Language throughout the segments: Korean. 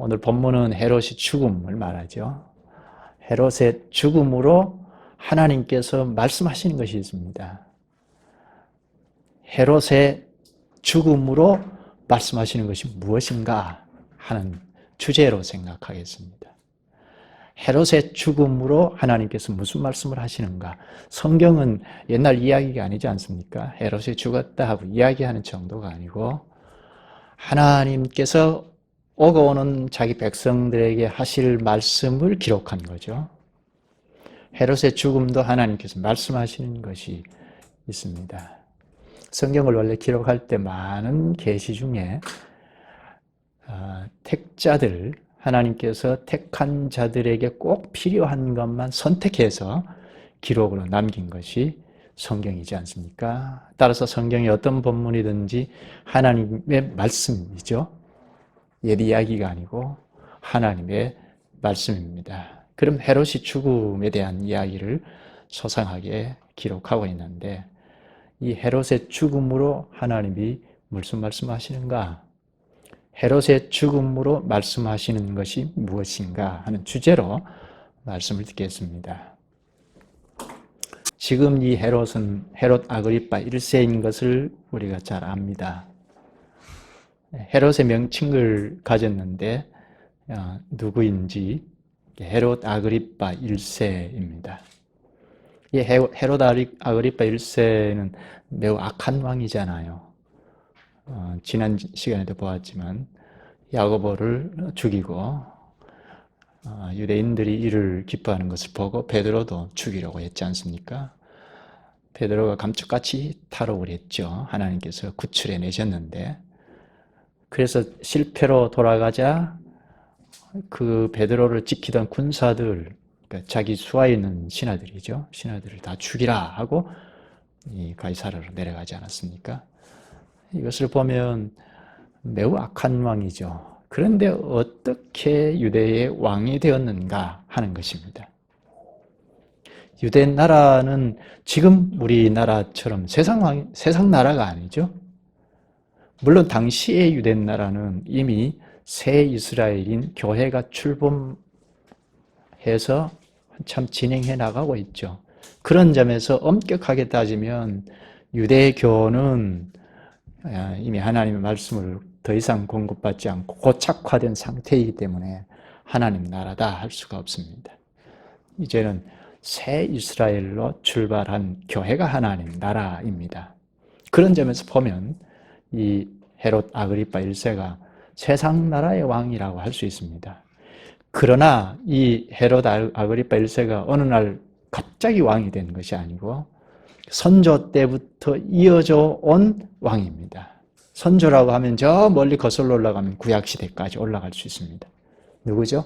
오늘 본문은 헤롯의 죽음을 말하죠. 헤롯의 죽음으로 하나님께서 말씀하시는 것이 있습니다. 헤롯의 죽음으로 말씀하시는 것이 무엇인가 하는 주제로 생각하겠습니다. 헤롯의 죽음으로 하나님께서 무슨 말씀을 하시는가? 성경은 옛날 이야기가 아니지 않습니까? 헤롯이 죽었다 하고 이야기하는 정도가 아니고 하나님께서 오고 오는 자기 백성들에게 하실 말씀을 기록한 거죠. 헤롯의 죽음도 하나님께서 말씀하시는 것이 있습니다. 성경을 원래 기록할 때 많은 계시 중에 택자들, 하나님께서 택한 자들에게 꼭 필요한 것만 선택해서 기록으로 남긴 것이 성경이지 않습니까? 따라서 성경의 어떤 본문이든지 하나님의 말씀이죠. 옛 이야기가 아니고 하나님의 말씀입니다. 그럼 헤롯이 죽음에 대한 이야기를 소상하게 기록하고 있는데 이 헤롯의 죽음으로 하나님이 무슨 말씀하시는가? 헤롯의 죽음으로 말씀하시는 것이 무엇인가 하는 주제로 말씀을 듣겠습니다. 지금 이 헤롯은 헤롯 아그리파 1세인 것을 우리가 잘 압니다. 헤롯의 명칭을 가졌는데 누구인지 헤롯 아그리파 1세입니다. 이 헤롯 아그리파 1세는 매우 악한 왕이잖아요. 지난 시간에도 보았지만 야고보를 죽이고 유대인들이 이를 기뻐하는 것을 보고 베드로도 죽이려고 했지 않습니까? 베드로가 감쪽같이 탈옥을 했죠. 하나님께서 구출해 내셨는데 그래서 실패로 돌아가자 그 베드로를 지키던 군사들, 그러니까 자기 수하에 있는 신하들이죠. 신하들을 다 죽이라 하고 이 가이사랴로 내려가지 않았습니까? 이것을 보면 매우 악한 왕이죠. 그런데 어떻게 유대의 왕이 되었는가 하는 것입니다. 유대 나라는 지금 우리나라처럼 세상 나라가 아니죠. 물론 당시의 유대 나라는 이미 새 이스라엘인 교회가 출범해서 한참 진행해 나가고 있죠. 그런 점에서 엄격하게 따지면 유대교는 이미 하나님의 말씀을 더 이상 공급받지 않고 고착화된 상태이기 때문에 하나님 나라다 할 수가 없습니다. 이제는 새 이스라엘로 출발한 교회가 하나님 나라입니다. 그런 점에서 보면 이 헤롯 아그리파 1세가 세상 나라의 왕이라고 할 수 있습니다. 그러나 이 헤롯 아그리파 1세가 어느 날 갑자기 왕이 된 것이 아니고 선조 때부터 이어져 온 왕입니다. 선조라고 하면 저 멀리 거슬러 올라가면 구약시대까지 올라갈 수 있습니다. 누구죠?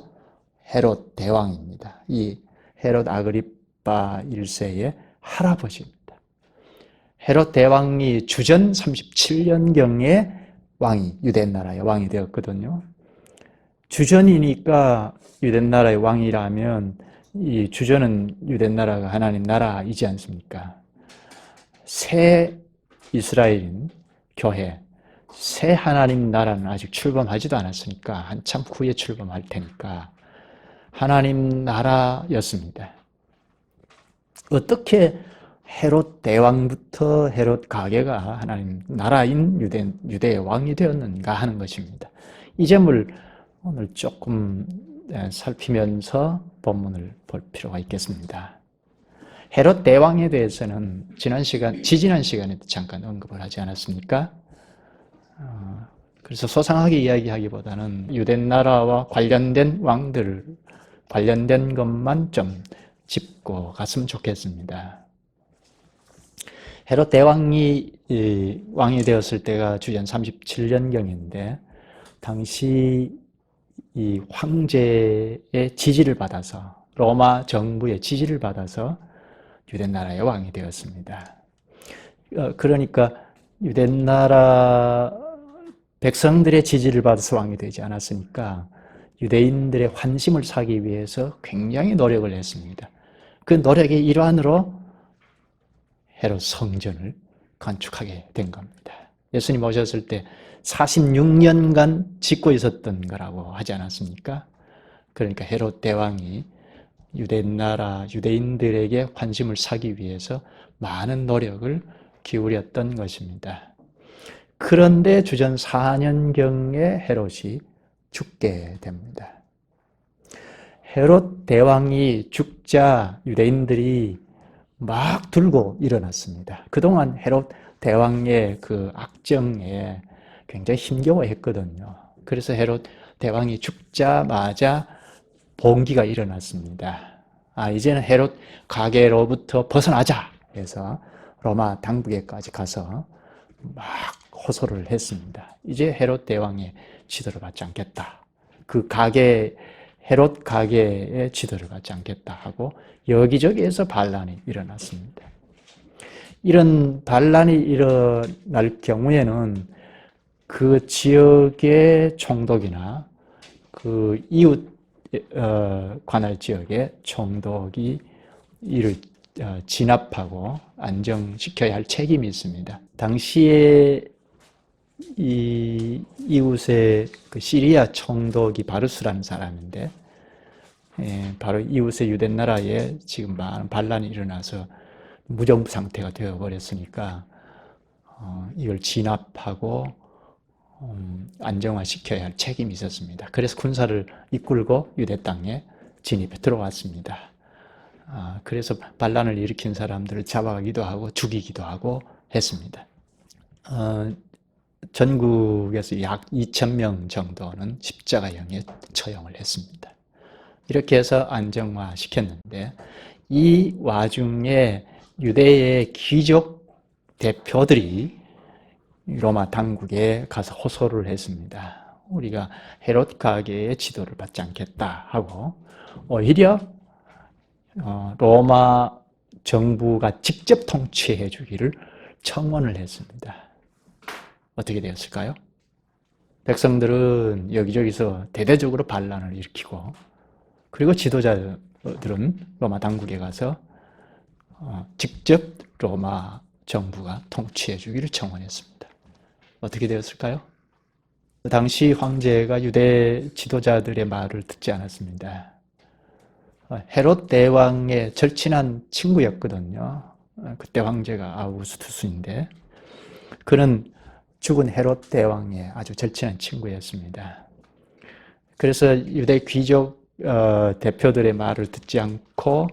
헤롯 대왕입니다. 이 헤롯 아그리파 1세의 할아버지입니다. 헤롯 대왕이 주전 37년경에 유대 나라의 왕이 되었거든요. 주전이니까 유대 나라의 왕이라면 이 주전은 유대 나라가 하나님 나라이지 않습니까? 새 이스라엘인 교회, 새 하나님 나라는 아직 출범하지도 않았으니까 한참 후에 출범할 테니까 하나님 나라였습니다. 어떻게 헤롯 대왕부터 헤롯 가게가 하나님 나라인 유대의 왕이 되었는가 하는 것입니다. 이 점을 오늘 조금 살피면서 본문을 볼 필요가 있겠습니다. 헤롯 대왕에 대해서는 지지난 시간에도 잠깐 언급을 하지 않았습니까? 그래서 소상하게 이야기하기보다는 유대 나라와 관련된 왕들, 관련된 것만 좀 짚고 갔으면 좋겠습니다. 헤롯 대왕이 왕이 되었을 때가 주전 37년경인데 당시 이 황제의 지지를 받아서 로마 정부의 지지를 받아서 유대 나라의 왕이 되었습니다. 그러니까 유대 나라 백성들의 지지를 받아서 왕이 되지 않았으니까 유대인들의 환심을 사기 위해서 굉장히 노력을 했습니다. 그 노력의 일환으로 헤롯 성전을 건축하게 된 겁니다. 예수님 오셨을 때 46년간 짓고 있었던 거라고 하지 않았습니까? 그러니까 헤롯 대왕이 유대 나라 유대인들에게 관심을 사기 위해서 많은 노력을 기울였던 것입니다. 그런데 주전 4년경에 헤롯이 죽게 됩니다. 헤롯 대왕이 죽자 유대인들이 막 들고 일어났습니다. 그동안 헤롯 대왕의 그 악정에 굉장히 힘겨워했거든요. 그래서 헤롯 대왕이 죽자마자 봉기가 일어났습니다. 이제는 헤롯 가계로부터 벗어나자 해서 로마 당국에까지 가서 막 호소를 했습니다. 이제 헤롯 대왕의 지도를 받지 않겠다. 그 헤롯 가계의 지도를 받지 않겠다 하고 여기저기에서 반란이 일어났습니다. 이런 반란이 일어날 경우에는 그 지역의 총독이나 그 이웃 관할 지역의 총독이 이를 진압하고 안정시켜야 할 책임이 있습니다. 당시에 이 이웃의 그 시리아 총독이 바루스라는 사람인데, 바로 이웃의 유대 나라에 지금 많은 반란이 일어나서 무정부 상태가 되어버렸으니까 이걸 진압하고 안정화시켜야 할 책임이 있었습니다. 그래서 군사를 이끌고 유대 땅에 진입해 들어왔습니다. 그래서 반란을 일으킨 사람들을 잡아가기도 하고 죽이기도 하고 했습니다. 전국에서 약 2,000명 정도는 십자가형에 처형을 했습니다. 이렇게 해서 안정화시켰는데 이 와중에 유대의 귀족 대표들이 로마 당국에 가서 호소를 했습니다. 우리가 헤롯 가계의 지도를 받지 않겠다 하고 오히려 로마 정부가 직접 통치해 주기를 청원을 했습니다. 어떻게 되었을까요? 백성들은 여기저기서 대대적으로 반란을 일으키고 그리고 지도자들은 로마 당국에 가서 직접 로마 정부가 통치해 주기를 청원했습니다. 어떻게 되었을까요? 당시 황제가 유대 지도자들의 말을 듣지 않았습니다. 헤롯 대왕의 절친한 친구였거든요. 그때 황제가 아우구스투스인데 그는 죽은 헤롯 대왕의 아주 절친한 친구였습니다. 그래서 유대 귀족 대표들의 말을 듣지 않고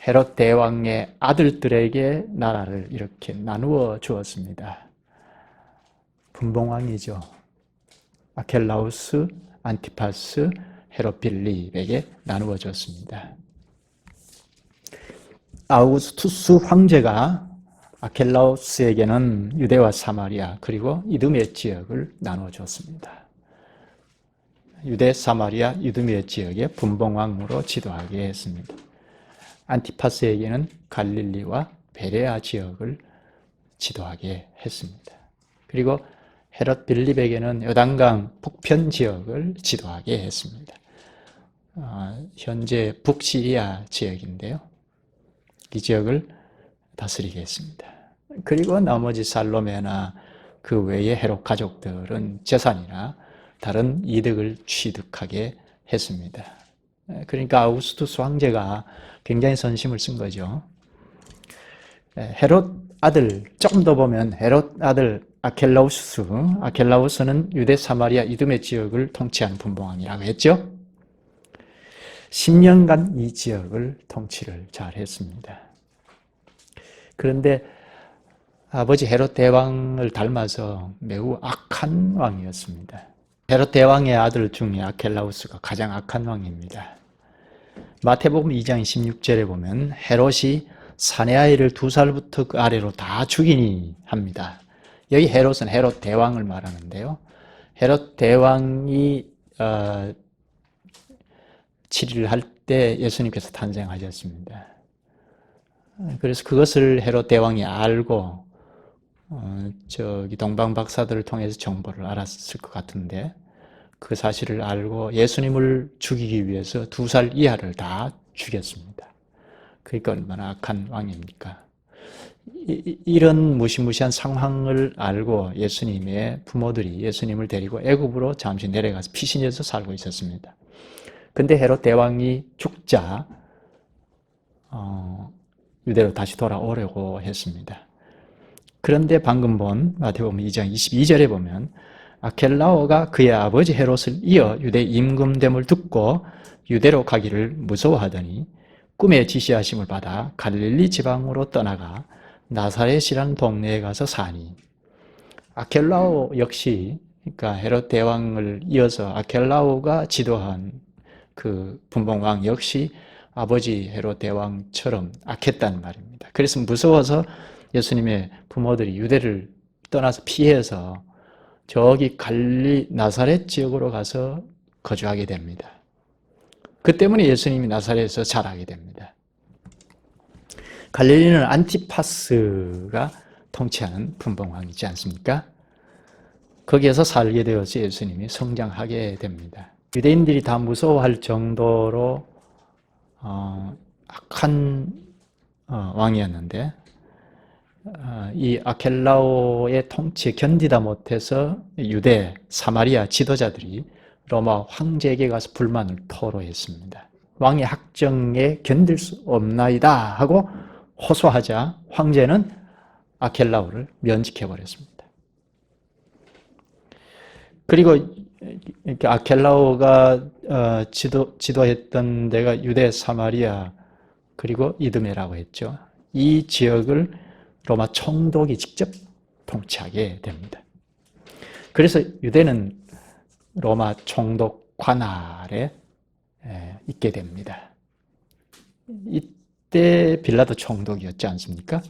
헤롯 대왕의 아들들에게 나라를 이렇게 나누어 주었습니다. 분봉왕이죠. 아켈라우스, 안티파스, 헤롯 빌립에게 나누어 줬습니다. 아우구스투스 황제가 아켈라우스에게는 유대와 사마리아 그리고 이두메 지역을 나누어 줬습니다. 유대, 사마리아, 이두메 지역의 분봉왕으로 지도하게 했습니다. 안티파스에게는 갈릴리와 베레아 지역을 지도하게 했습니다. 그리고 헤롯 빌립에게는 요단강 북편 지역을 지도하게 했습니다. 현재 북시리아 지역인데요. 이 지역을 다스리게 했습니다. 그리고 나머지 살로메나 그 외의 헤롯 가족들은 재산이나 다른 이득을 취득하게 했습니다. 그러니까 아우구스투스 황제가 굉장히 선심을 쓴 거죠. 헤롯 아들, 조금 더 보면 헤롯 아들 아켈라우스는 유대, 사마리아, 이두메 지역을 통치한 분봉왕이라고 했죠. 10년간 이 지역을 통치를 잘 했습니다. 그런데 아버지 헤롯 대왕을 닮아서 매우 악한 왕이었습니다. 헤롯 대왕의 아들 중에 아켈라우스가 가장 악한 왕입니다. 마태복음 2장 16절에 보면 헤롯이 사내 아이를 2살부터 그 아래로 다 죽이니 합니다. 여기 헤롯은 헤롯 대왕을 말하는데요. 헤롯 대왕이 7일을 할 때 예수님께서 탄생하셨습니다. 그래서 그것을 헤롯 대왕이 알고 동방 박사들을 통해서 정보를 알았을 것 같은데 그 사실을 알고 예수님을 죽이기 위해서 2살 이하를 다 죽였습니다. 그러니까 얼마나 악한 왕입니까? 이런 무시무시한 상황을 알고 예수님의 부모들이 예수님을 데리고 애굽으로 잠시 내려가서 피신해서 살고 있었습니다. 근데 헤롯 대왕이 죽자 유대로 다시 돌아오려고 했습니다. 그런데 방금 본 마태복음 2장 22절에 보면 아켈라오가 그의 아버지 헤롯을 이어 유대 임금됨을 듣고 유대로 가기를 무서워하더니 꿈에 지시하심을 받아 갈릴리 지방으로 떠나가 나사렛이라는 동네에 가서 사니, 아켈라오 역시 그러니까 헤롯 대왕을 이어서 아켈라오가 지도한 그 분봉왕 역시 아버지 헤롯 대왕처럼 악했단 말입니다. 그래서 무서워서 예수님의 부모들이 유대를 떠나서 피해서 저기 갈릴리 나사렛 지역으로 가서 거주하게 됩니다. 그 때문에 예수님이 나사렛에서 자라게 됩니다. 갈릴리는 안티파스가 통치하는 분봉왕이지 않습니까? 거기에서 살게 되어서 예수님이 성장하게 됩니다. 유대인들이 다 무서워할 정도로 악한 왕이었는데 이 아켈라오의 통치에 견디다 못해서 유대, 사마리아 지도자들이 로마 황제에게 가서 불만을 토로했습니다. 왕의 학정에 견딜 수 없나이다 하고 호소하자 황제는 아켈라오를 면직해버렸습니다. 그리고 이렇게 아켈라오가 지도했던 데가 유대, 사마리아 그리고 이두메라고 했죠. 이 지역을 로마 총독이 직접 통치하게 됩니다. 그래서 유대는 로마 총독 관할에 있게 됩니다. 이때 빌라도 총독이었지 않습니까?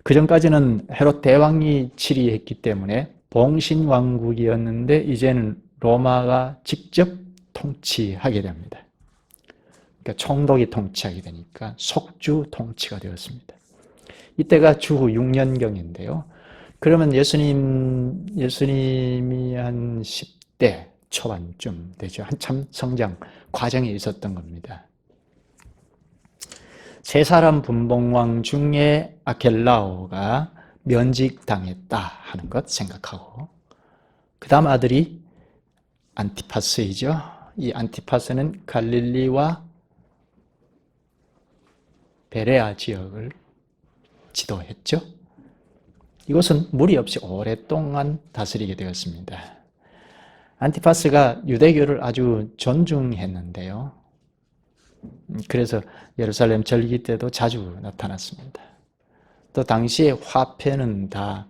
그 전까지는 헤롯 대왕이 치리했기 때문에 봉신왕국이었는데 이제는 로마가 직접 통치하게 됩니다. 그러니까 총독이 통치하게 되니까 속주 통치가 되었습니다. 이때가 주후 6년경인데요. 그러면 예수님이 한 10대 초반쯤 되죠. 한참 성장 과정에 있었던 겁니다. 세 사람 분봉왕 중에 아켈라오가 면직당했다 하는 것 생각하고, 그 다음 아들이 안티파스이죠. 이 안티파스는 갈릴리와 베레아 지역을 지도했죠. 이곳은 무리 없이 오랫동안 다스리게 되었습니다. 안티파스가 유대교를 아주 존중했는데요. 그래서 예루살렘 절기 때도 자주 나타났습니다. 또 당시에 화폐는 다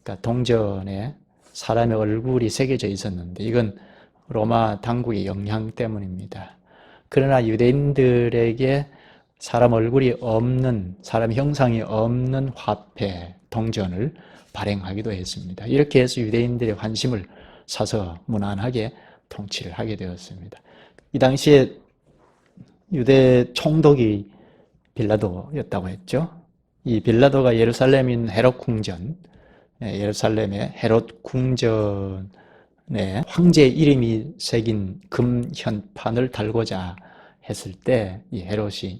그러니까 동전에 사람의 얼굴이 새겨져 있었는데 이건 로마 당국의 영향 때문입니다. 그러나 유대인들에게 사람 얼굴이 없는, 사람 형상이 없는 화폐, 동전을 발행하기도 했습니다. 이렇게 해서 유대인들의 관심을 사서 무난하게 통치를 하게 되었습니다. 이 당시에 유대 총독이 빌라도였다고 했죠. 이 빌라도가 예루살렘에 있는 헤롯 궁전, 예루살렘의 헤롯 궁전에 황제의 이름이 새긴 금 현판을 달고자 했을 때 이 헤롯이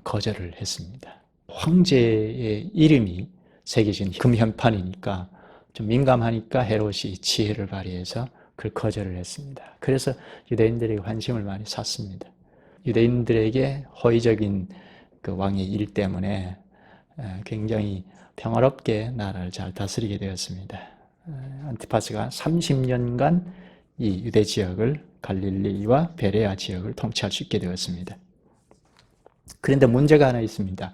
거절을 했습니다. 황제의 이름이 새겨진 금 현판이니까 좀 민감하니까 헤롯이 지혜를 발휘해서 그걸 거절을 했습니다. 그래서 유대인들에게 관심을 많이 샀습니다. 유대인들에게 호의적인 그 왕의 일 때문에 굉장히 평화롭게 나라를 잘 다스리게 되었습니다. 안티파스가 30년간 이 유대 지역을, 갈릴리와 베레아 지역을 통치할 수 있게 되었습니다. 그런데 문제가 하나 있습니다.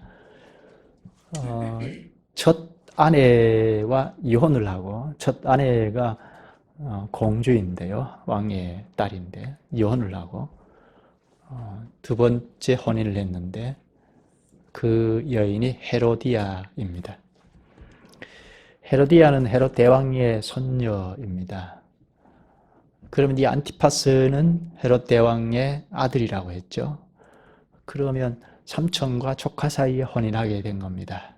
첫 아내와 이혼을 하고, 첫 아내가 공주인데요, 왕의 딸인데 이혼을 하고 두 번째 혼인을 했는데 그 여인이 헤로디아입니다. 헤로디아는 헤롯 대왕의 손녀입니다. 그러면 이 안티파스는 헤롯 대왕의 아들이라고 했죠. 그러면 삼촌과 조카 사이에 혼인하게 된 겁니다.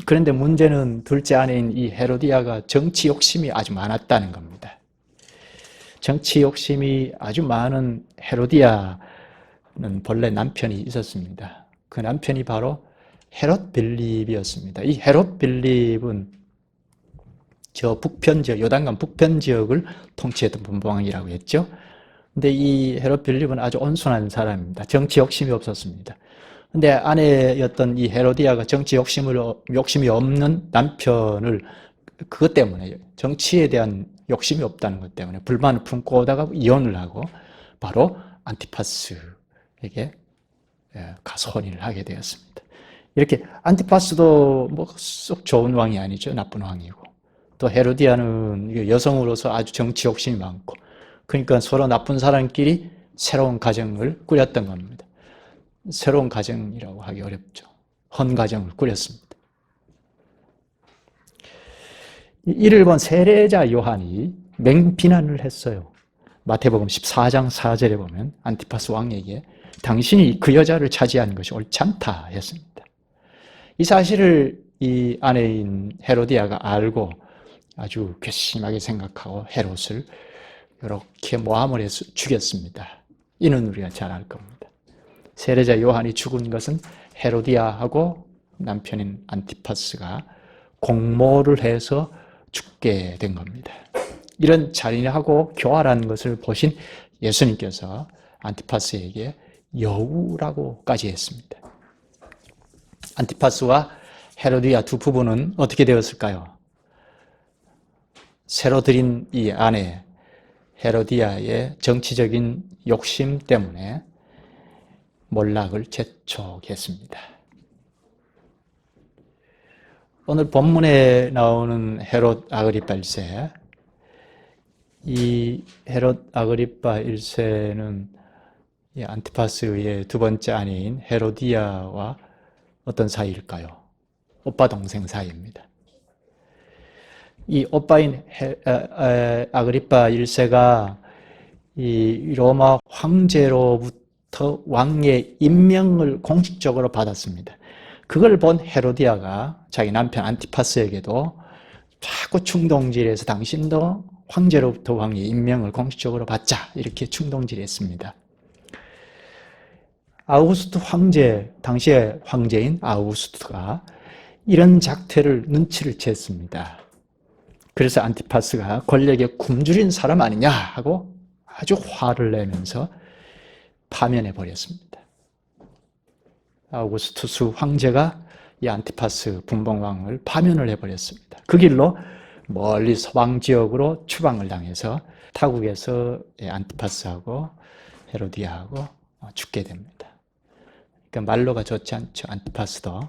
그런데 문제는 둘째 아내인 이 헤로디아가 정치 욕심이 아주 많았다는 겁니다. 정치 욕심이 아주 많은 헤로디아는 본래 남편이 있었습니다. 그 남편이 바로 헤롯 빌립이었습니다. 이 헤롯 빌립은 저 북편 지역, 요단강 북편 지역을 통치했던 분봉왕이라고 했죠. 근데 이 헤롯 빌립은 아주 온순한 사람입니다. 정치 욕심이 없었습니다. 근데 아내였던 이 헤로디아가 정치 욕심이 없는 남편을 그것 때문에 정치에 대한 욕심이 없다는 것 때문에 불만을 품고 오다가 이혼을 하고 바로 안티파스에게 가서 혼인을 하게 되었습니다. 이렇게 안티파스도 뭐 썩 좋은 왕이 아니죠. 나쁜 왕이고. 또 헤로디아는 여성으로서 아주 정치 욕심이 많고 그러니까 서로 나쁜 사람끼리 새로운 가정을 꾸렸던 겁니다. 새로운 가정이라고 하기 어렵죠. 헌가정을 꾸렸습니다. 이를 본 세례자 요한이 맹비난을 했어요. 마태복음 14장 4절에 보면 안티파스 왕에게 당신이 그 여자를 차지하는 것이 옳지 않다 했습니다. 이 사실을 이 아내인 헤로디아가 알고 아주 괘씸하게 생각하고 헤롯을 이렇게 모함을 해서 죽였습니다. 이는 우리가 잘 알 겁니다. 세례자 요한이 죽은 것은 헤로디아하고 남편인 안티파스가 공모를 해서 죽게 된 겁니다. 이런 잔인하고 교활한 것을 보신 예수님께서 안티파스에게 여우라고까지 했습니다. 안티파스와 헤로디아 두 부부는 어떻게 되었을까요? 새로 들인 이 아내 헤로디아의 정치적인 욕심 때문에 몰락을 재촉했습니다. 오늘 본문에 나오는 헤롯 아그리파 1세, 이 헤롯 아그리파 1세는 안티파스의 두 번째 아내인 헤로디아와 어떤 사이일까요? 오빠 동생 사이입니다. 이 오빠인 아그리파 1세가 이 로마 황제로부터 왕의 임명을 공식적으로 받았습니다. 그걸 본 헤로디아가 자기 남편 안티파스에게도 자꾸 충동질해서 당신도 황제로부터 왕의 임명을 공식적으로 받자 이렇게 충동질했습니다. 아우구스투 황제, 당시의 황제인 아우구스투가 이런 작태를 눈치를 챘습니다. 그래서 안티파스가 권력에 굶주린 사람 아니냐 하고 아주 화를 내면서 파면해 버렸습니다. 아우구스투스 황제가 이 안티파스 분봉왕을 파면을 해버렸습니다. 그 길로 멀리 서방 지역으로 추방을 당해서 타국에서 안티파스하고 헤로디아하고 죽게 됩니다. 그러니까 말로가 좋지 않죠. 안티파스도.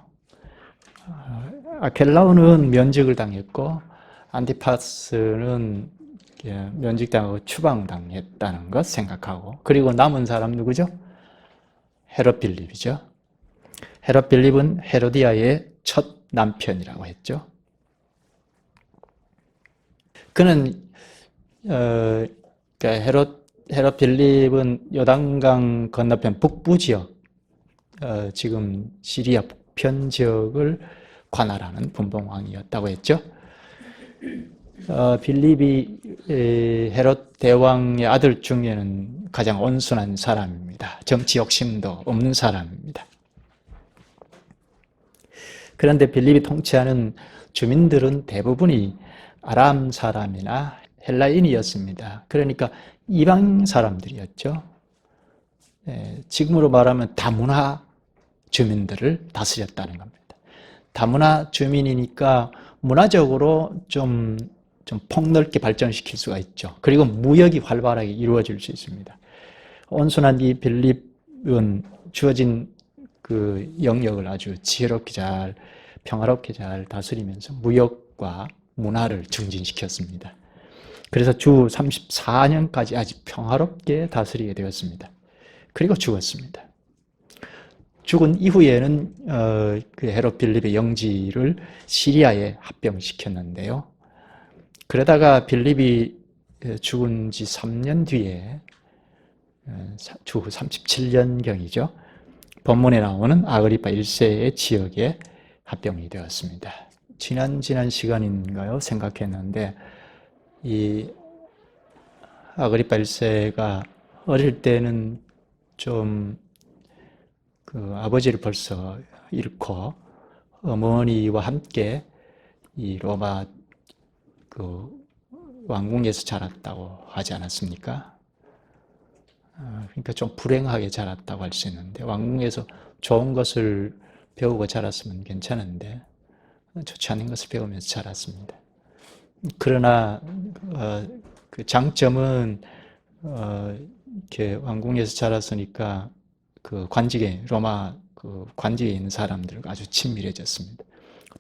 아켈라오는 면직을 당했고 안티파스는 면직당하고 추방당했다는 것 생각하고 그리고 남은 사람 누구죠? 헤롯 빌립이죠. 헤롯 빌립은 헤로디아의 첫 남편이라고 했죠. 그는 헤롯 빌립은 요단강 건너편 북부 지역, 지금 시리아 북편 지역을 관할하는 분봉왕이었다고 했죠. 빌립이 헤롯 대왕의 아들 중에는 가장 온순한 사람입니다. 정치 욕심도 없는 사람입니다. 그런데 빌립이 통치하는 주민들은 대부분이 아람 사람이나 헬라인이었습니다. 그러니까 이방 사람들이었죠. 지금으로 말하면 다문화 주민들을 다스렸다는 겁니다. 다문화 주민이니까 문화적으로 좀 폭넓게 발전시킬 수가 있죠. 그리고 무역이 활발하게 이루어질 수 있습니다. 온순한 이 빌립은 주어진 그 영역을 아주 지혜롭게 잘, 평화롭게 잘 다스리면서 무역과 문화를 증진시켰습니다. 그래서 주 34년까지 아주 평화롭게 다스리게 되었습니다. 그리고 죽었습니다. 죽은 이후에는 그 헤롯 빌립의 영지를 시리아에 합병시켰는데요. 그러다가 빌립이 죽은 지 3년 뒤에 주 37년경이죠. 본문에 나오는 아그리파 1세의 지역에 합병이 되었습니다. 지난 시간인가요? 생각했는데 이 아그리파 1세가 어릴 때는 좀 그 아버지를 벌써 잃고 어머니와 함께 이 로마 그 왕궁에서 자랐다고 하지 않았습니까? 그러니까 좀 불행하게 자랐다고 할 수 있는데, 왕궁에서 좋은 것을 배우고 자랐으면 괜찮은데 좋지 않은 것을 배우면서 자랐습니다. 그러나 그 장점은 이렇게 왕궁에서 자랐으니까 그 관직에, 로마 그 관직에 있는 사람들과 아주 친밀해졌습니다.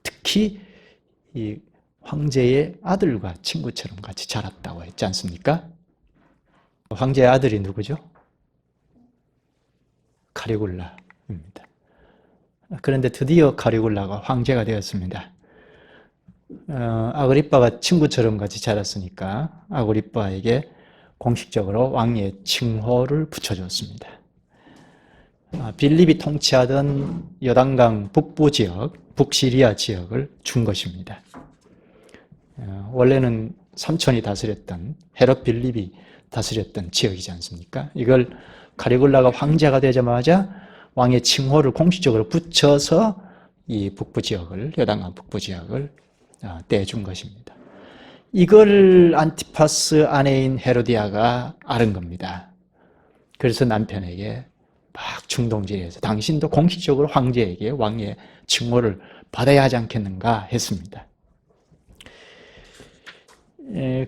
특히 이 황제의 아들과 친구처럼 같이 자랐다고 했지 않습니까? 황제의 아들이 누구죠? 카리굴라입니다. 그런데 드디어 카리굴라가 황제가 되었습니다. 아그리빠가 친구처럼 같이 자랐으니까 아그리빠에게 공식적으로 왕의 칭호를 붙여줬습니다. 빌립이 통치하던 요단강 북부 지역, 북시리아 지역을 준 것입니다. 원래는 삼촌이 다스렸던, 헤롯 빌립이 다스렸던 지역이지 않습니까? 이걸 카리굴라가 황제가 되자마자 왕의 칭호를 공식적으로 붙여서 이 북부 지역을, 요단강 북부 지역을 떼준 것입니다. 이걸 안티파스 아내인 헤로디아가 아는 겁니다. 그래서 남편에게 막 충동질해서 당신도 공식적으로 황제에게 왕의 칭호를 받아야 하지 않겠는가 했습니다.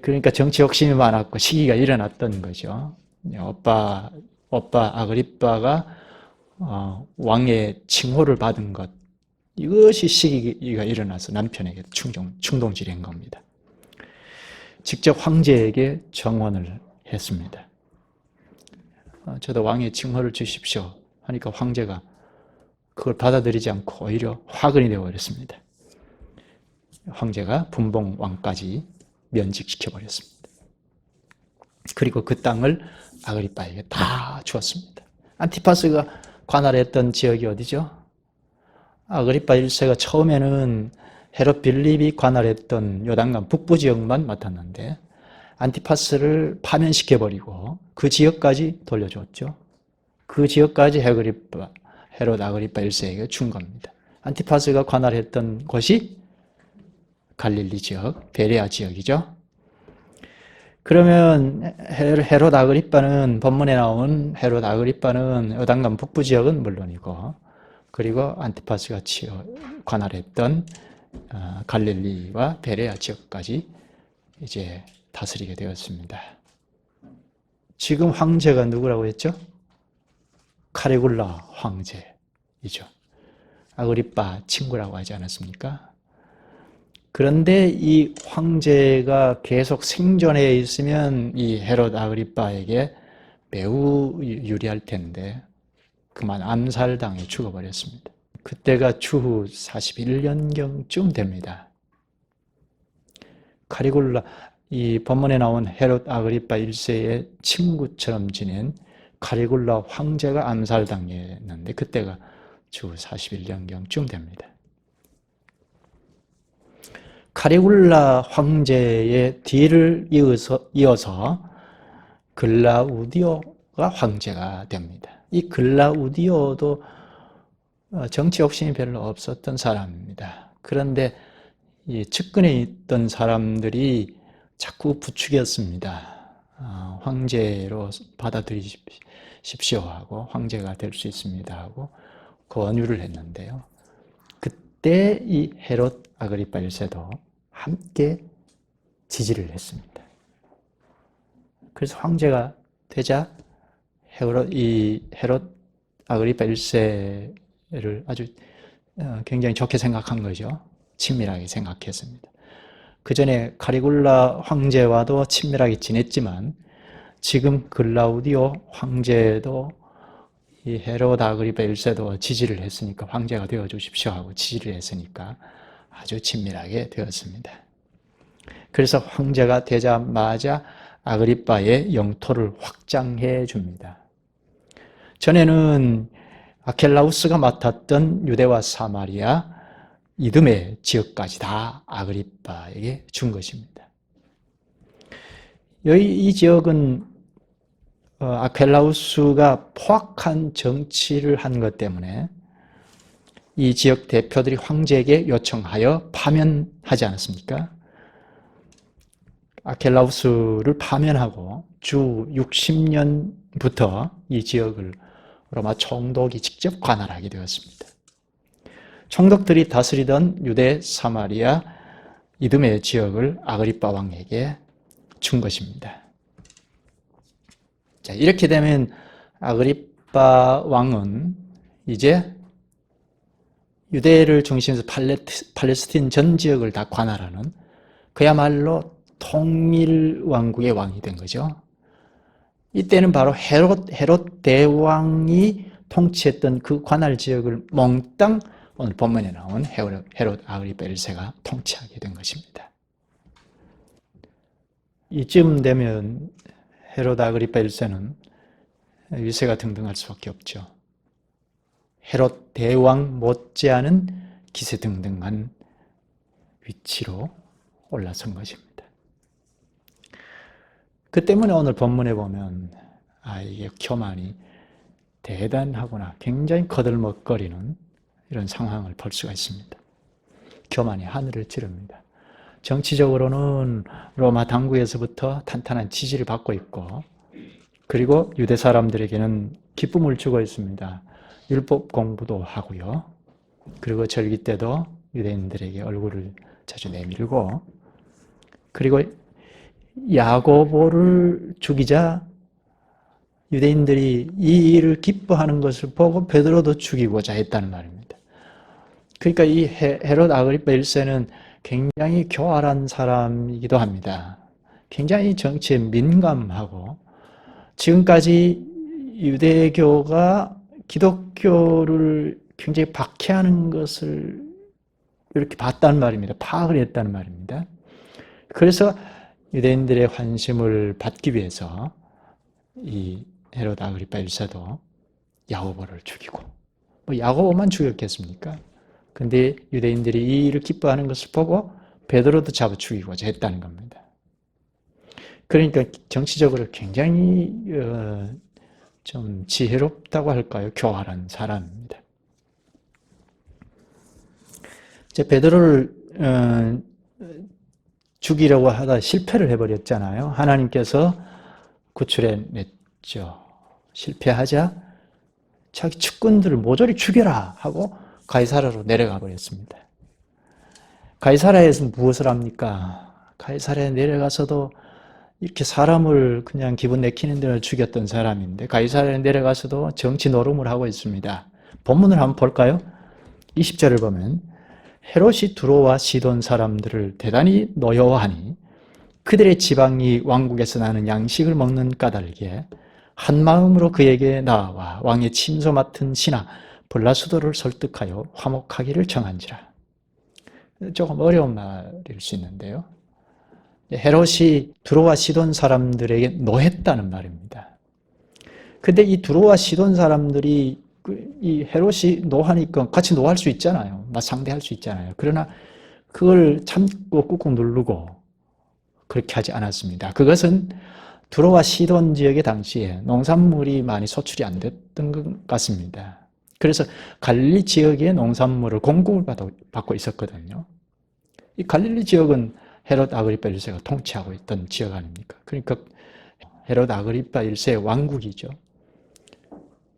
그러니까 정치 욕심이 많았고 시기가 일어났던 거죠. 오빠 아그리빠가 왕의 칭호를 받은 것, 이것이 시기가 일어나서 남편에게 충동질한 겁니다. 직접 황제에게 정원을 했습니다. 저도 왕의 칭호를 주십시오 하니까 황제가 그걸 받아들이지 않고 오히려 화근이 되어버렸습니다. 황제가 분봉 왕까지 면직시켜버렸습니다. 그리고 그 땅을 아그리빠에게 다 주었습니다. 안티파스가 관할했던 지역이 어디죠? 아그리빠 1세가 처음에는 헤롯 빌립이 관할했던 요단강 북부 지역만 맡았는데 안티파스를 파면시켜버리고 그 지역까지 돌려줬죠. 그 지역까지 헤롯 아그리빠 1세에게 준 겁니다. 안티파스가 관할했던 곳이 갈릴리 지역, 베레아 지역이죠. 그러면 헤롯 아그리빠는, 본문에 나온 헤롯 아그리빠는 요단강 북부 지역은 물론이고, 그리고 안티파스가 관할했던 갈릴리와 베레아 지역까지 이제 다스리게 되었습니다. 지금 황제가 누구라고 했죠? 카리굴라 황제이죠. 아그리빠 친구라고 하지 않았습니까? 그런데 이 황제가 계속 생존해 있으면 이 헤롯 아그리빠에게 매우 유리할 텐데 그만 암살당해 죽어버렸습니다. 그때가 추후 41년경쯤 됩니다. 카리굴라, 이 본문에 나온 헤롯 아그리빠 1세의 친구처럼 지낸 카리굴라 황제가 암살당했는데 그때가 추후 41년경쯤 됩니다. 카리굴라 황제의 뒤를 이어서 글라우디오가 황제가 됩니다. 이 글라우디오도 정치 욕심이 별로 없었던 사람입니다. 그런데 이 측근에 있던 사람들이 자꾸 부추겼습니다. 황제로 받아들이십시오 하고 황제가 될 수 있습니다 하고 권유를 했는데요. 그때 이 헤롯 아그리빠 1세도 함께 지지를 했습니다. 그래서 황제가 되자 헤롯 아그리빠 1세를 아주 굉장히 좋게 생각한 거죠. 친밀하게 생각했습니다. 그 전에 카리굴라 황제와도 친밀하게 지냈지만 지금 글라우디오 황제도 이 헤롯 아그리빠 1세도 지지를 했으니까 황제가 되어 주십시오 하고 지지를 했으니까 아주 친밀하게 되었습니다. 그래서 황제가 되자마자 아그리빠의 영토를 확장해 줍니다. 전에는 아켈라우스가 맡았던 유대와 사마리아, 이듬해 지역까지 다 아그리빠에게 준 것입니다. 이 지역은 아켈라우스가 포악한 정치를 한 것 때문에 이 지역 대표들이 황제에게 요청하여 파면하지 않았습니까? 아켈라우스를 파면하고 주 60년부터 이 지역을 로마 총독이 직접 관할하게 되었습니다. 총독들이 다스리던 유대, 사마리아, 이두메 지역을 아그리빠 왕에게 준 것입니다. 자, 이렇게 되면 아그리빠 왕은 이제 유대를 중심으로 팔레스틴 전 지역을 다 관할하는 그야말로 통일 왕국의 왕이 된 거죠. 이때는 바로 헤롯 대왕이 통치했던 그 관할 지역을 몽땅 오늘 본문에 나온 헤롯 아그리파 1세가 통치하게 된 것입니다. 이쯤 되면 헤롯 아그리파 1세는 위세가 등등할 수밖에 없죠. 헤롯 대왕 못지않은 기세등등한 위치로 올라선 것입니다. 그 때문에 오늘 본문에 보면 이게 교만이 대단하구나, 굉장히 거들먹거리는 이런 상황을 볼 수가 있습니다. 교만이 하늘을 찌릅니다. 정치적으로는 로마 당국에서부터 탄탄한 지지를 받고 있고, 그리고 유대 사람들에게는 기쁨을 주고 있습니다. 율법 공부도 하고요. 그리고 절기 때도 유대인들에게 얼굴을 자주 내밀고, 그리고 야고보를 죽이자 유대인들이 이 일을 기뻐하는 것을 보고 베드로도 죽이고자 했다는 말입니다. 그러니까 이 헤롯 아그리파 1세는 굉장히 교활한 사람이기도 합니다. 굉장히 정치에 민감하고, 지금까지 유대교가 기독교를 굉장히 박해하는 것을 이렇게 봤다는 말입니다. 파악을 했다는 말입니다. 그래서 유대인들의 관심을 받기 위해서 이 헤롯 아그리파 1세도 야고보를 죽이고, 야고보만 죽였겠습니까? 근데 유대인들이 이 일을 기뻐하는 것을 보고 베드로도 잡아 죽이고자 했다는 겁니다. 그러니까 정치적으로 굉장히 좀 지혜롭다고 할까요? 교활한 사람입니다. 이제 베드로를 죽이려고 하다 실패를 해버렸잖아요. 하나님께서 구출해냈죠. 실패하자 자기 측근들을 모조리 죽여라 하고 가이사라로 내려가 버렸습니다. 가이사라에서 무엇을 합니까? 가이사라에 내려가서도 이렇게 사람을 그냥 기분 내키는 대로 죽였던 사람인데, 가이사라에 내려가서도 정치 노름을 하고 있습니다. 본문을 한번 볼까요? 20절을 보면 헤롯이 두로와 시돈 사람들을 대단히 노여워하니 그들의 지방이 왕국에서 나는 양식을 먹는 까닭에 한 마음으로 그에게 나와 왕의 침소 맡은 신하 블라수도를 설득하여 화목하기를 정한지라. 조금 어려운 말일 수 있는데요. 헤롯이 두로와 시돈 사람들에게 노했다는 말입니다. 근데 이 두로와 시돈 사람들이 이 헤롯이 노하니까 같이 노할 수 있잖아요. 상대할 수 있잖아요. 그러나 그걸 참고 꾹꾹 누르고 그렇게 하지 않았습니다. 그것은 두로와 시돈 지역의 당시에 농산물이 많이 소출이 안 됐던 것 같습니다. 그래서 갈릴리 지역의 농산물을 공급을 받고 있었거든요. 이 갈릴리 지역은 헤롯 아그리파 1세가 통치하고 있던 지역 아닙니까? 그러니까 헤롯 아그리파 1세의 왕국이죠.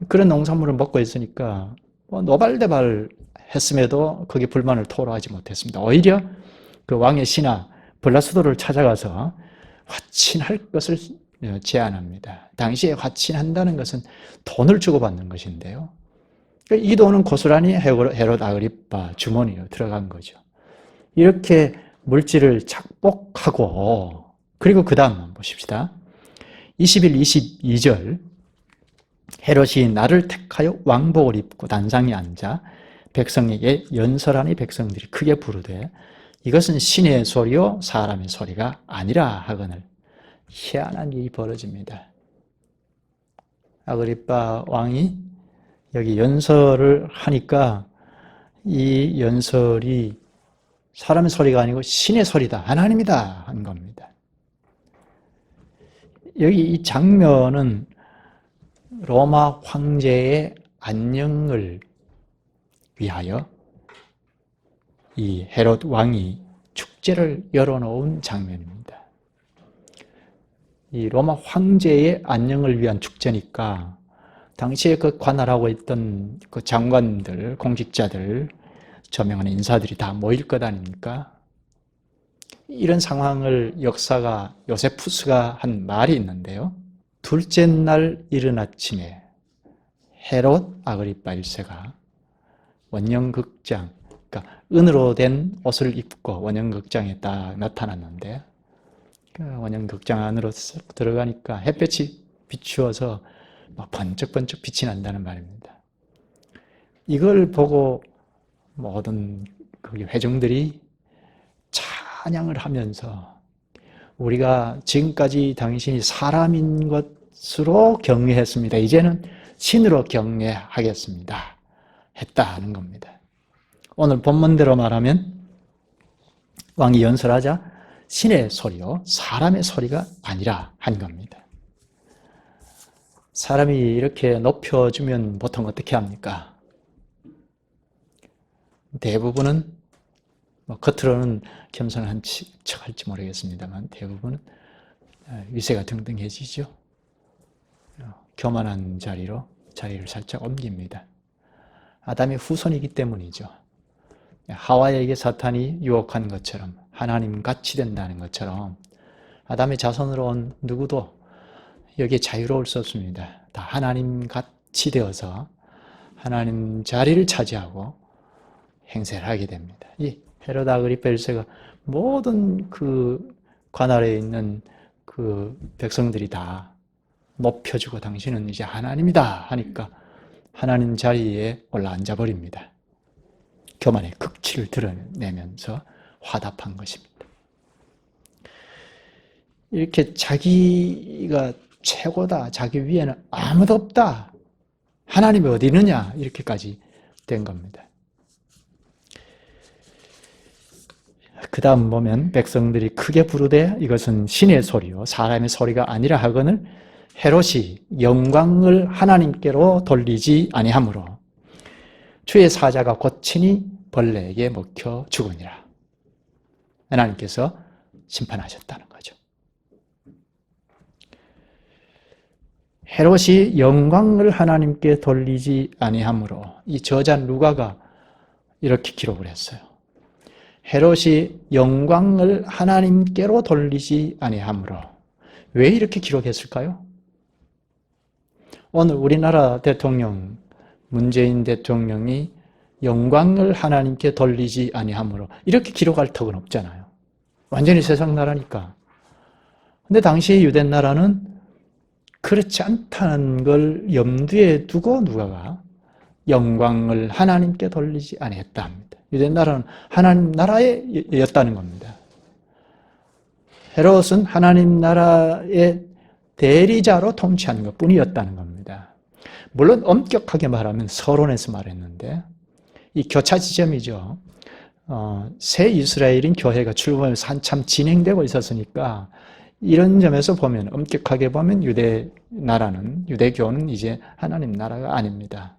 그런 농산물을 먹고 있으니까 노발대발 했음에도 거기에 불만을 토로하지 못했습니다. 오히려 그 왕의 신하 블라수도를 찾아가서 화친할 것을 제안합니다. 당시에 화친한다는 것은 돈을 주고받는 것인데요. 이 돈은 고스란히 헤롯 아그리파 주머니로 들어간 거죠. 이렇게 물질을 착복하고, 그리고 그 다음 보십시다. 21, 22절 헤롯이 나를 택하여 왕복을 입고 단상에 앉아 백성에게 연설하니 백성들이 크게 부르되 이것은 신의 소리요 사람의 소리가 아니라 하거늘. 희한한 일이 벌어집니다. 아그리파 왕이 여기 연설을 하니까 이 연설이 사람의 소리가 아니고 신의 소리다, 하나님이다 한 겁니다. 여기 이 장면은 로마 황제의 안녕을 위하여 이 헤롯 왕이 축제를 열어놓은 장면입니다. 이 로마 황제의 안녕을 위한 축제니까 당시에 그 관할하고 있던 그 장관들, 공직자들, 저명한 인사들이 다 모일 것 아닙니까? 이런 상황을 역사가 요세푸스가 한 말이 있는데요. 둘째 날 이른 아침에 헤롯 아그리파 1세가 원형극장, 그러니까 은으로 된 옷을 입고 원형극장에 딱 나타났는데 그 원형극장 안으로 쓱 들어가니까 햇볕이 비추어서 막 번쩍번쩍 빛이 난다는 말입니다. 이걸 보고 모든 거기 회중들이 찬양을 하면서 우리가 지금까지 당신이 사람인 것으로 경외했습니다. 이제는 신으로 경외하겠습니다. 했다는 겁니다. 오늘 본문대로 말하면 왕이 연설하자 신의 소리요 사람의 소리가 아니라 한 겁니다. 사람이 이렇게 높여주면 보통 어떻게 합니까? 대부분은 겉으로는 겸손한 척할지 모르겠습니다만 대부분은 위세가 등등해지죠. 교만한 자리를 살짝 옮깁니다. 아담의 후손이기 때문이죠. 하와에게 사탄이 유혹한 것처럼 하나님 같이 된다는 것처럼 아담의 자손으로 온 누구도 여기에 자유로울 수 없습니다. 다 하나님 같이 되어서 하나님 자리를 차지하고 행세를 하게 됩니다. 이 헤롯 아그리파 1세가 모든 그 관할에 있는 그 백성들이 다 높여주고 당신은 이제 하나님이다 하니까 하나님 자리에 올라앉아 버립니다. 교만의 극치를 드러내면서 화답한 것입니다. 이렇게 자기가 최고다, 자기 위에는 아무도 없다, 하나님이 어디 있느냐 이렇게까지 된 겁니다. 그 다음 보면 백성들이 크게 부르되 이것은 신의 소리요 사람의 소리가 아니라 하거늘 헤롯이 영광을 하나님께로 돌리지 아니하므로 주의 사자가 곧 친히 벌레에게 먹혀 죽으니라. 하나님께서 심판하셨다는 거죠. 헤롯이 영광을 하나님께 돌리지 아니하므로 이 저자 누가가 이렇게 기록을 했어요. 헤롯이 영광을 하나님께로 돌리지 아니하므로. 왜 이렇게 기록했을까요? 오늘 우리나라 대통령 문재인 대통령이 영광을 하나님께 돌리지 아니하므로 이렇게 기록할 턱은 없잖아요. 완전히 세상 나라니까. 근데 당시 유대 나라는 그렇지 않다는 걸 염두에 두고 누가가 영광을 하나님께 돌리지 아니했다 합니다. 유대 나라는 하나님 나라였다는 겁니다. 헤롯은 하나님 나라의 대리자로 통치하는 것뿐이었다는 겁니다. 물론 엄격하게 말하면 서론에서 말했는데 이 교차 지점이죠. 새 이스라엘인 교회가 출범해서 한참 진행되고 있었으니까 이런 점에서 보면 엄격하게 보면 유대 나라는 유대교는 이제 하나님 나라가 아닙니다.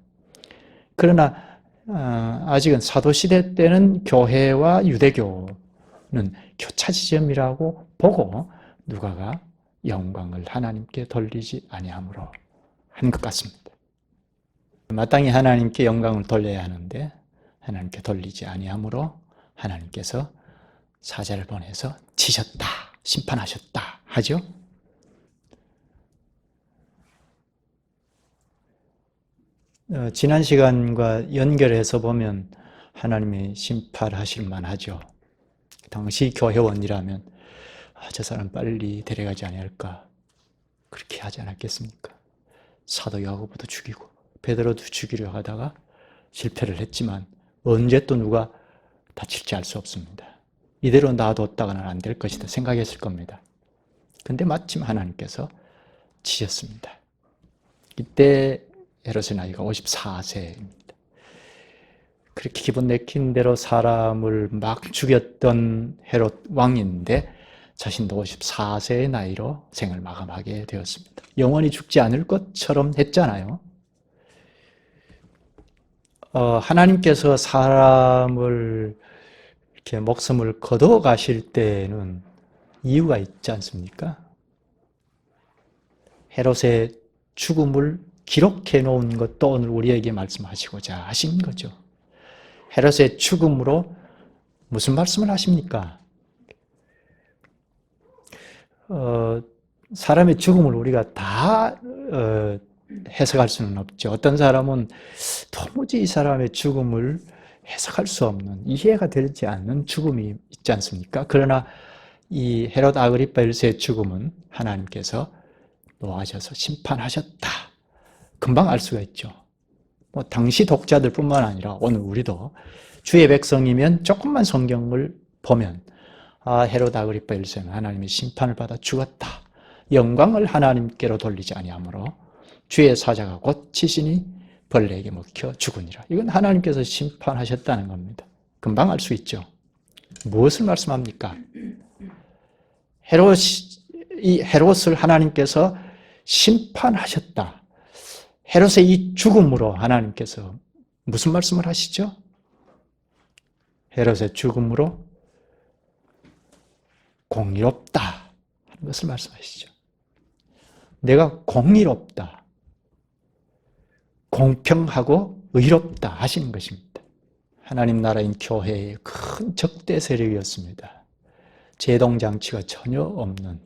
그러나 아직은 사도시대 때는 교회와 유대교는 교차 지점이라고 보고 누가가 영광을 하나님께 돌리지 아니하므로 한 것 같습니다. 마땅히 하나님께 영광을 돌려야 하는데 하나님께 돌리지 아니하므로 하나님께서 사자를 보내서 치셨다, 심판하셨다 하죠. 지난 시간과 연결해서 보면 하나님이 심판하실 만하죠. 당시 교회원이라면 저 사람 빨리 데려가지 아니할까 그렇게 하지 않았겠습니까? 사도 야고보도 죽이고 베드로도 죽이려 하다가 실패를 했지만 언제 또 누가 다칠지 알 수 없습니다. 이대로 놔뒀다가는 안 될 것이다 생각했을 겁니다. 근데 마침 하나님께서 치셨습니다. 이때 헤롯의 나이가 54세입니다. 그렇게 기분 내킨 대로 사람을 막 죽였던 헤롯 왕인데 자신도 54세의 나이로 생을 마감하게 되었습니다. 영원히 죽지 않을 것처럼 했잖아요. 하나님께서 사람을 이렇게 목숨을 거둬 가실 때에는 이유가 있지 않습니까? 헤롯의 죽음을 기록해 놓은 것도 오늘 우리에게 말씀하시고자 하신 거죠. 헤롯의 죽음으로 무슨 말씀을 하십니까? 사람의 죽음을 우리가 다 해석할 수는 없죠. 어떤 사람은 도무지 이 사람의 죽음을 해석할 수 없는, 이해가 되지 않는 죽음이 있지 않습니까? 그러나 이 헤롯 아그리파 1세의 죽음은 하나님께서 노하셔서 심판하셨다. 금방 알 수가 있죠. 당시 독자들 뿐만 아니라 오늘 우리도 주의 백성이면 조금만 성경을 보면 헤롯 아그리파 1세는 하나님의 심판을 받아 죽었다. 영광을 하나님께로 돌리지 아니하므로 주의 사자가 곧 치시니 벌레에게 먹혀 죽으니라. 이건 하나님께서 심판하셨다는 겁니다. 금방 알 수 있죠. 무엇을 말씀합니까? 헤롯을 하나님께서 심판하셨다. 헤롯의 이 죽음으로 하나님께서 무슨 말씀을 하시죠? 헤롯의 죽음으로 공의롭다 하는 것을 말씀하시죠. 내가 공의롭다, 공평하고 의롭다 하시는 것입니다. 하나님 나라인 교회의 큰 적대 세력이었습니다. 제동장치가 전혀 없는,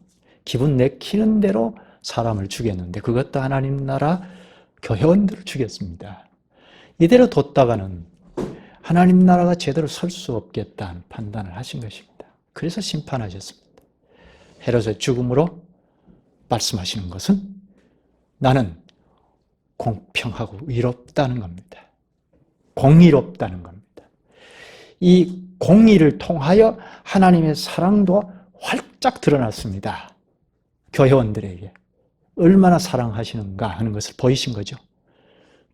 기분 내키는 대로 사람을 죽였는데 그것도 하나님 나라 교회원들을 죽였습니다. 이대로 뒀다가는 하나님 나라가 제대로 설 수 없겠다는 판단을 하신 것입니다. 그래서 심판하셨습니다. 헤롯의 죽음으로 말씀하시는 것은 나는 공평하고 의롭다는 겁니다. 공의롭다는 겁니다. 이 공의를 통하여 하나님의 사랑도 활짝 드러났습니다. 교회원들에게 얼마나 사랑하시는가 하는 것을 보이신 거죠.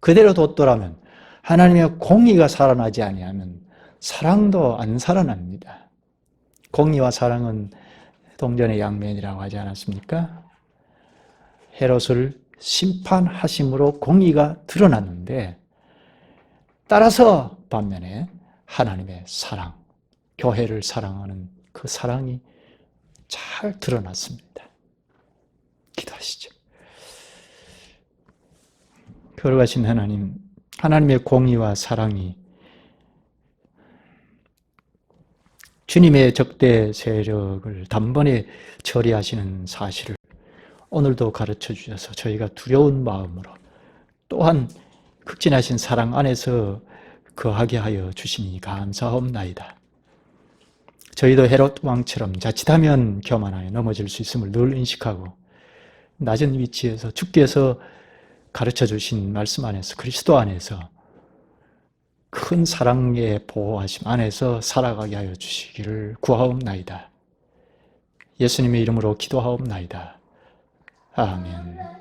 그대로 뒀더라면 하나님의 공의가 살아나지 아니하면 사랑도 안 살아납니다. 공의와 사랑은 동전의 양면이라고 하지 않았습니까? 헤롯을 심판하심으로 공의가 드러났는데 따라서 반면에 하나님의 사랑, 교회를 사랑하는 그 사랑이 잘 드러났습니다. 기도하시죠. 거룩하신 하나님, 하나님의 공의와 사랑이 주님의 적대 세력을 단번에 처리하시는 사실을 오늘도 가르쳐 주셔서 저희가 두려운 마음으로 또한 극진하신 사랑 안에서 거하게 하여 주시니 감사옵나이다. 저희도 헤롯 왕처럼 자칫하면 교만하여 넘어질 수 있음을 늘 인식하고 낮은 위치에서 주께서 가르쳐 주신 말씀 안에서 그리스도 안에서 큰 사랑의 보호하심 안에서 살아가게 하여 주시기를 구하옵나이다. 예수님의 이름으로 기도하옵나이다. 아멘.